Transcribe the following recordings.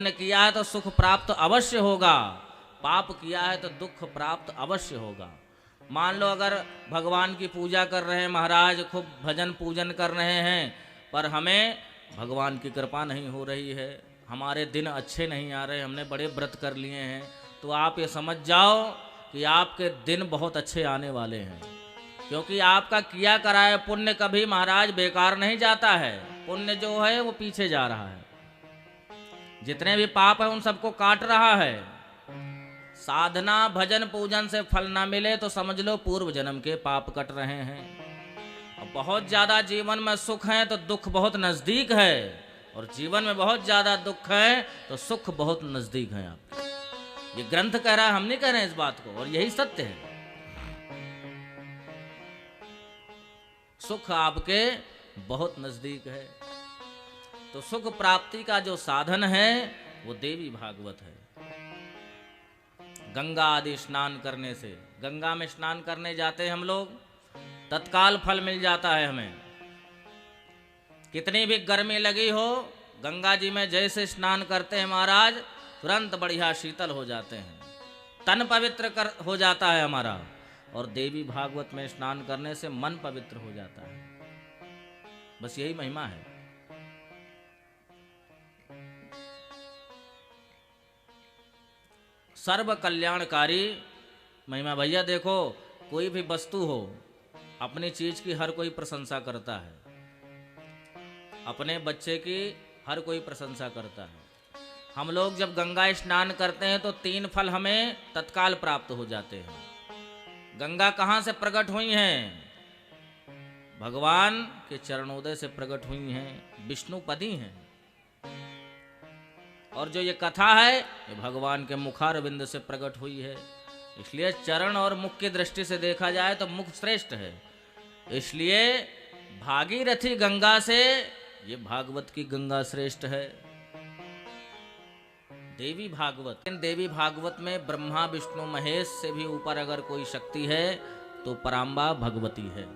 पुण्य किया है तो सुख प्राप्त अवश्य होगा, पाप किया है तो दुख प्राप्त अवश्य होगा। मान लो अगर भगवान की पूजा कर रहे हैं महाराज, खूब भजन पूजन कर रहे हैं, पर हमें भगवान की कृपा नहीं हो रही है, हमारे दिन अच्छे नहीं आ रहे, हमने बड़े व्रत कर लिए हैं, तो आप ये समझ जाओ कि आपके दिन बहुत अच्छे आने वाले हैं। क्योंकि आपका किया कराया पुण्य कभी महाराज बेकार नहीं जाता है। पुण्य जो है वो पीछे जा रहा है, जितने भी पाप है उन सबको काट रहा है। साधना भजन पूजन से फल ना मिले तो समझ लो पूर्व जन्म के पाप कट रहे हैं। और बहुत ज्यादा जीवन में सुख है तो दुख बहुत नजदीक है, और जीवन में बहुत ज्यादा दुख है तो सुख बहुत नजदीक है आपके। ये ग्रंथ कह रहा है, हम नहीं कह रहे हैं इस बात को, और यही सत्य है। सुख आपके बहुत नजदीक है। तो सुख प्राप्ति का जो साधन है वो देवी भागवत है। गंगा आदि स्नान करने से, गंगा में स्नान करने जाते हैं हम लोग, तत्काल फल मिल जाता है हमें। कितनी भी गर्मी लगी हो, गंगा जी में जैसे स्नान करते हैं महाराज, तुरंत बढ़िया शीतल हो जाते हैं, तन पवित्र हो जाता है हमारा। और देवी भागवत में स्नान करने से मन पवित्र हो जाता है। बस यही महिमा है। सर्व कल्याणकारी महिमा। भैया देखो, कोई भी वस्तु हो, अपनी चीज की हर कोई प्रशंसा करता है, अपने बच्चे की हर कोई प्रशंसा करता है। हम लोग जब गंगा स्नान करते हैं तो 3 फल हमें तत्काल प्राप्त हो जाते हैं। गंगा कहाँ से प्रकट हुई हैं? भगवान के चरणोदय से प्रकट हुई हैं, विष्णुपदी हैं। और जो ये कथा है ये भगवान के मुखारविंद से प्रकट हुई है। इसलिए चरण और मुख की दृष्टि से देखा जाए तो मुख श्रेष्ठ है। इसलिए भागीरथी गंगा से ये भागवत की गंगा श्रेष्ठ है, देवी भागवत। देवी भागवत में ब्रह्मा विष्णु महेश से भी ऊपर अगर कोई शक्ति है तो पराम्बा भगवती है।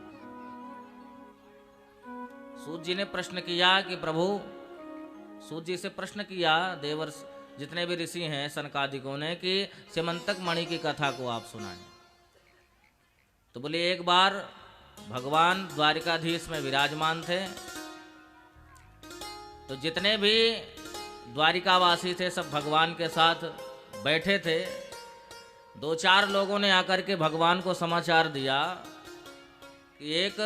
सूत जी ने प्रश्न किया कि प्रभु, सूत जी से प्रश्न किया देवर्ष जितने भी ऋषि हैं सनकादिकों ने, कि सिमंतक मणि की कथा को आप सुनाएं। तो बोले एक बार भगवान द्वारिकाधीश में विराजमान थे, तो जितने भी द्वारिकावासी थे सब भगवान के साथ बैठे थे। 2-4 लोगों ने आकर के भगवान को समाचार दिया कि एक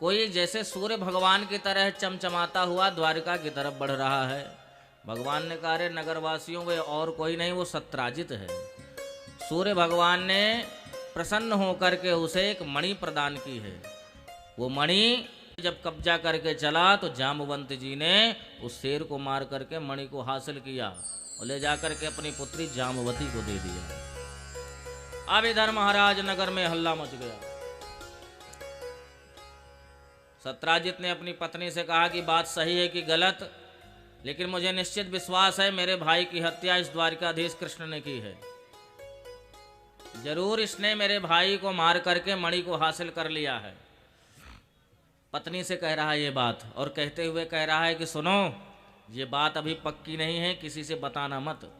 कोई जैसे सूर्य भगवान की तरह चमचमाता हुआ द्वारिका की तरफ बढ़ रहा है। भगवान ने कहा, अरे नगरवासियों वे और कोई नहीं, वो सत्राजित है। सूर्य भगवान ने प्रसन्न होकर के उसे एक मणि प्रदान की है। वो मणि जब कब्जा करके चला तो जामवंत जी ने उस शेर को मार करके मणि को हासिल किया और ले जाकर के अपनी पुत्री जामवती को दे दिया। अब इधर महाराज नगर में हल्ला मच गया। सत्राजित ने अपनी पत्नी से कहा कि बात सही है कि गलत, लेकिन मुझे निश्चित विश्वास है मेरे भाई की हत्या इस द्वारिकाधीश कृष्ण ने की है। जरूर इसने मेरे भाई को मार करके मणि को हासिल कर लिया है। पत्नी से कह रहा है ये बात, और कहते हुए कह रहा है कि सुनो, ये बात अभी पक्की नहीं है, किसी से बताना मत।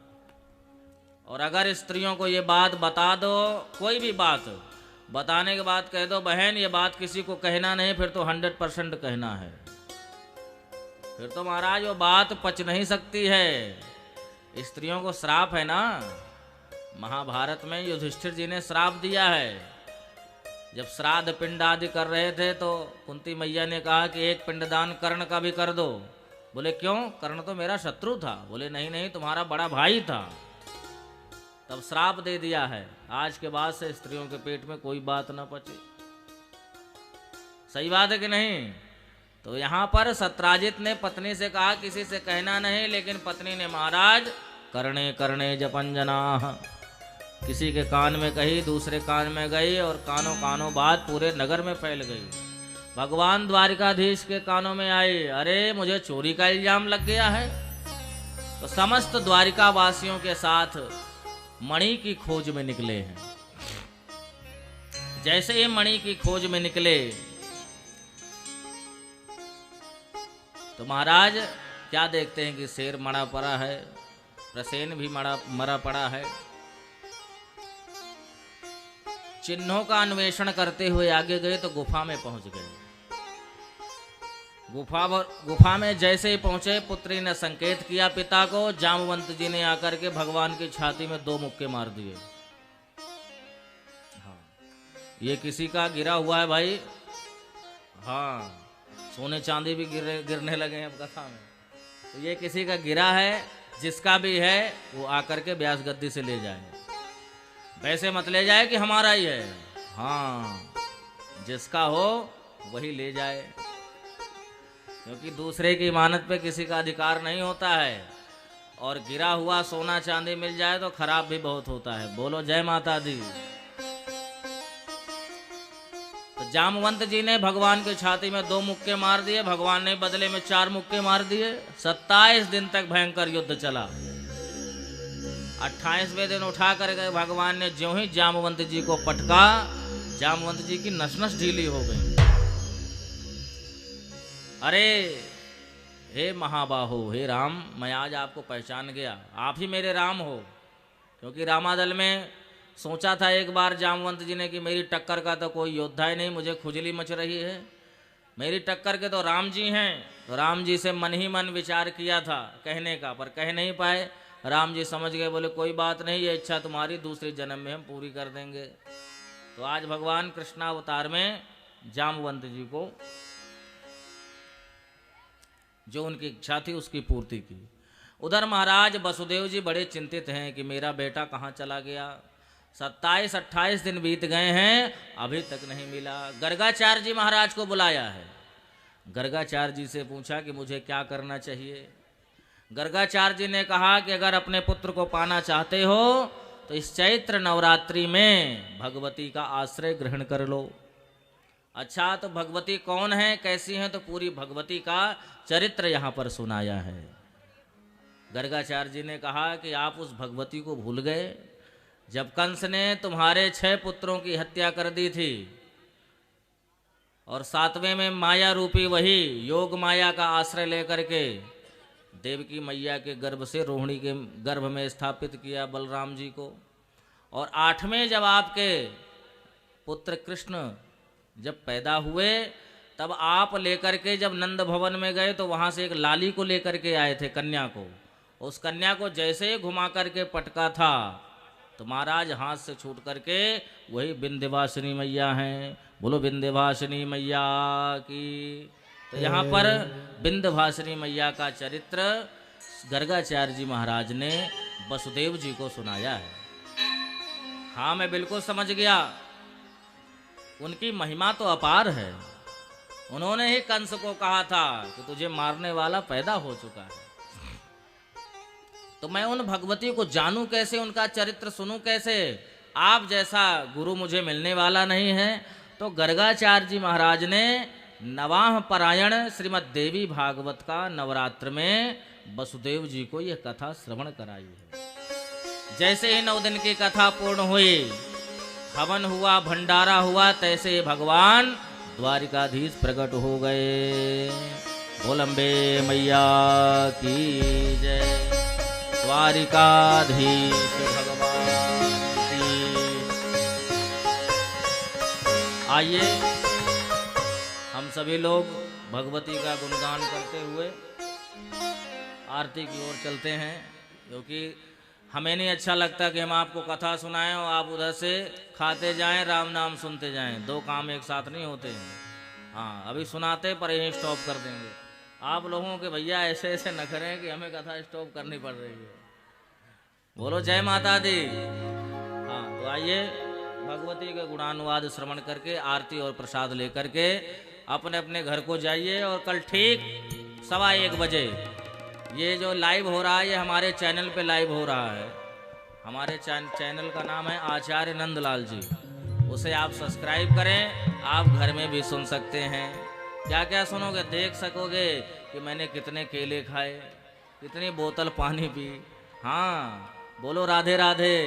और अगर स्त्रियों को ये बात बता दो, कोई भी बात बताने के बाद कह दो बहन ये बात किसी को कहना नहीं, फिर तो 100% कहना है। फिर तो महाराज वो बात पच नहीं सकती है। स्त्रियों को श्राप है ना, महाभारत में युधिष्ठिर जी ने श्राप दिया है। जब श्राद्ध पिंड आदि कर रहे थे तो कुंती मैया ने कहा कि एक पिंडदान कर्ण का भी कर दो। बोले क्यों? कर्ण तो मेरा शत्रु था। बोले नहीं नहीं, तुम्हारा बड़ा भाई था। तब श्राप दे दिया है, आज के बाद से स्त्रियों के पेट में कोई बात ना पचे। सही बात है कि नहीं? तो यहाँ पर सत्राजित ने पत्नी से कहा किसी से कहना नहीं, लेकिन पत्नी ने महाराज कर्णे कर्णे जपंजनाः, किसी के कान में कही, दूसरे कान में गई, और कानों कानों बात पूरे नगर में फैल गई। भगवान द्वारिकाधीश के कानों में आई, अरे मुझे चोरी का इल्जाम लग गया है। तो समस्त द्वारिका वासियों के साथ मणि की खोज में निकले हैं। जैसे ही मणि की खोज में निकले तो महाराज क्या देखते हैं कि शेर मरा पड़ा है, प्रसेन भी मरा पड़ा है। चिन्हों का अन्वेषण करते हुए आगे गए तो गुफा में पहुंच गए। गुफा में जैसे ही पहुंचे, पुत्री ने संकेत किया पिता को, जामवंत जी ने आकर के भगवान की छाती में 2 मुक्के मार दिए। हाँ, ये किसी का गिरा हुआ है भाई। हाँ, सोने चांदी भी गिरने लगे हैं अब कथा में। तो ये किसी का गिरा है, जिसका भी है वो आकर के व्यास गद्दी से ले जाए। वैसे मत ले जाए कि हमारा ही है, हाँ, जिसका हो वही ले जाए, क्योंकि दूसरे की इमानत पे किसी का अधिकार नहीं होता है। और गिरा हुआ सोना चांदी मिल जाए तो खराब भी बहुत होता है। बोलो जय माता दी। तो जामवंत जी ने भगवान की छाती में 2 मुक्के मार दिए, भगवान ने बदले में 4 मुक्के मार दिए। 27 दिन तक भयंकर युद्ध चला। 28वें दिन उठा कर गए भगवान ने, ज्यों ही जामवंत जी को पटका, जामवंत जी की नस नस ढीली हो गई। अरे हे महाबाहो, हे राम, मैं आज आपको पहचान गया, आप ही मेरे राम हो। क्योंकि रामादल में सोचा था एक बार जामवंत जी ने कि मेरी टक्कर का तो कोई योद्धा ही नहीं, मुझे खुजली मच रही है, मेरी टक्कर के तो राम जी हैं। तो राम जी से मन ही मन विचार किया था कहने का, पर कह नहीं पाए। राम जी समझ गए, बोले कोई बात नहीं, ये इच्छा तुम्हारी दूसरे जन्म में हम पूरी कर देंगे। तो आज भगवान कृष्णावतार में जामवंत जी को जो उनकी इच्छा थी उसकी पूर्ति की। उधर महाराज वसुदेव जी बड़े चिंतित हैं कि मेरा बेटा कहाँ चला गया। 27-28 दिन बीत गए हैं, अभी तक नहीं मिला। गर्गाचार्य जी महाराज को बुलाया है। गर्गाचार्य जी से पूछा कि मुझे क्या करना चाहिए। गर्गाचार्य जी ने कहा कि अगर अपने पुत्र को पाना चाहते हो तो इस चैत्र नवरात्रि में भगवती का आश्रय ग्रहण कर लो। अच्छा, तो भगवती कौन है, कैसी हैं? तो पूरी भगवती का चरित्र यहाँ पर सुनाया है। गर्गाचार्य जी ने कहा कि आप उस भगवती को भूल गए जब कंस ने तुम्हारे 6 पुत्रों की हत्या कर दी थी, और 7वें में माया रूपी वही योग माया का आश्रय लेकर के देवकी मैया के गर्भ से रोहिणी के गर्भ में स्थापित किया बलराम जी को। और 8वें जब आपके पुत्र कृष्ण जब पैदा हुए, तब आप लेकर के जब नंद भवन में गए तो वहाँ से एक लाली को लेकर के आए थे, कन्या को। उस कन्या को जैसे ही घुमा करके पटका था तो महाराज हाथ से छूट करके वही विंध्यवासिनी मैया हैं। बोलो विंध्यवासिनी मैया की। तो यहाँ पर विंध्यवासिनी मैया का चरित्र गर्गाचार्य जी महाराज ने वसुदेव जी को सुनाया है। हाँ, मैं बिल्कुल समझ गया, उनकी महिमा तो अपार है। उन्होंने ही कंस को कहा था कि तुझे मारने वाला पैदा हो चुका है। तो मैं उन भगवती को जानूं कैसे, उनका चरित्र सुनूं कैसे? आप जैसा गुरु मुझे मिलने वाला नहीं है। तो गर्गाचार्य जी महाराज ने नवाह परायण श्रीमद् देवी भागवत का नवरात्र में वसुदेव जी को यह कथा श्रवण कराई है। जैसे ही 9 दिन की कथा पूर्ण हुई, हवन हुआ, भंडारा हुआ, तैसे भगवान द्वारिकाधीश प्रकट हो गए। बोलंबे मैया की जय। द्वारिकाधीश भगवान की। आइए हम सभी लोग भगवती का गुणगान करते हुए आरती की ओर चलते हैं, क्योंकि हमें नहीं अच्छा लगता कि हम आपको कथा सुनाएं और आप उधर से खाते जाएं, राम नाम सुनते जाएं। 2 काम एक साथ नहीं होते हैं। हाँ, अभी सुनाते पर यहीं स्टॉप कर देंगे। आप लोगों के भैया ऐसे ऐसे नखरे हैं कि हमें कथा स्टॉप करनी पड़ रही है। बोलो जय माता दी। हाँ, तो आइए भगवती के गुणानुवाद श्रवण करके आरती और प्रसाद लेकर के अपने अपने घर को जाइए। और कल ठीक 1:15 बजे ये जो लाइव हो रहा है, ये हमारे चैनल पे लाइव हो रहा है। हमारे चैनल का नाम है आचार्य नंदलाल जी। उसे आप सब्सक्राइब करें, आप घर में भी सुन सकते हैं। क्या क्या सुनोगे, देख सकोगे कि मैंने कितने केले खाए, कितनी बोतल पानी पी। हाँ, बोलो राधे राधे।